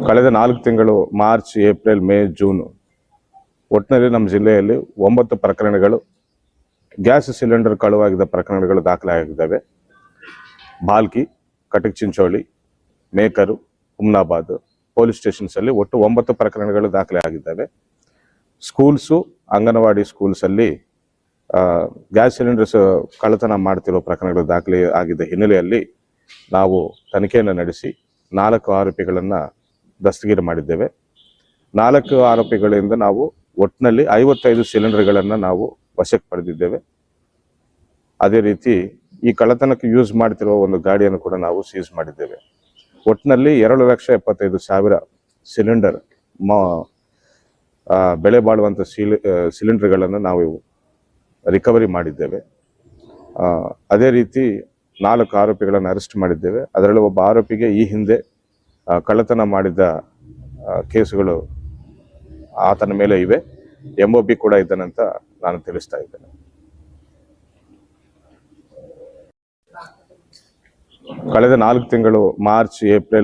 ಕಳೆದ 4 ತಿಂಗಳು March, April, May, June ಒಟ್ಟಿನಲ್ಲಿ ನಮ್ಮ ಜಿಲ್ಲೆಯಲ್ಲಿ 9 ಪ್ರಕರಣಗಳು ಗ್ಯಾಸ್ ಸಿಲಿಂಡರ್ ಕಳುವಾಗಿದ್ದ ಪ್ರಕರಣಗಳು ದಾಖಲಾಗಿದ್ದಾವೆ. ಬಾಲ್ಕಿ, ಕಟಕ್ ಚಿಂಚೋಳಿ, ಮೇಕರು, ಹುಮ್ನಾಬಾದ್ ಪೊಲೀಸ್ ಸ್ಟೇಷನ್ಸ್ ಅಲ್ಲಿ ಒಟ್ಟು 9 ಪ್ರಕರಣಗಳು ದಾಖಲೆ ಆಗಿದ್ದಾವೆ. ಸ್ಕೂಲ್ಸು, ಅಂಗನವಾಡಿ ಸ್ಕೂಲ್ಸ್ ಅಲ್ಲಿ ಗ್ಯಾಸ್ ಸಿಲಿಂಡರ್ಸ್ ಕಳ್ಳತನ ಮಾಡ್ತಿರೋ ಪ್ರಕರಣಗಳು ದಾಖಲೆ ಆಗಿದ್ದ ಹಿನ್ನೆಲೆಯಲ್ಲಿ ನಾವು ತನಿಖೆಯನ್ನು ನಡೆಸಿ 4 ಆರೋಪಿಗಳನ್ನು ದಸ್ತಗಿರಿ ಮಾಡಿದ್ದೇವೆ. 4 ಆರೋಪಿಗಳಿಂದ ನಾವು ಒಟ್ಟಿನಲ್ಲಿ 55 ಸಿಲಿಂಡರ್ಗಳನ್ನು ನಾವು ವಶಕ್ಕೆ ಪಡೆದಿದ್ದೇವೆ. ಅದೇ ರೀತಿ ಈ ಕಳ್ಳತನಕ್ಕೆ ಯೂಸ್ ಮಾಡ್ತಿರುವ ಒಂದು ಗಾಡಿಯನ್ನು ಕೂಡ ನಾವು ಸೀಸ್ ಮಾಡಿದ್ದೇವೆ. ಒಟ್ಟಿನಲ್ಲಿ 2,75,000 ಸಿಲಿಂಡರ್ ಬೆಲೆ ಬಾಳುವಂಥ ಸಿಲಿಂಡರ್ಗಳನ್ನು ನಾವು ರಿಕವರಿ ಮಾಡಿದ್ದೇವೆ. ಅದೇ ರೀತಿ 4 ಆರೋಪಿಗಳನ್ನು ಅರೆಸ್ಟ್ ಮಾಡಿದ್ದೇವೆ. ಅದರಲ್ಲಿ ಒಬ್ಬ ಆರೋಪಿಗೆ ಈ ಹಿಂದೆ ಕಳ್ಳತನ ಮಾಡಿದ ಕೇಸುಗಳು ಆತನ ಮೇಲೆ ಇವೆ. MOB ಕೂಡ ಇದ್ದಾನಂತ ನಾನು ತಿಳಿಸ್ತಾ ಇದ್ದೇನೆ. ಕಳೆದ 4 ತಿಂಗಳು ಮಾರ್ಚ್, ಏಪ್ರಿಲ್,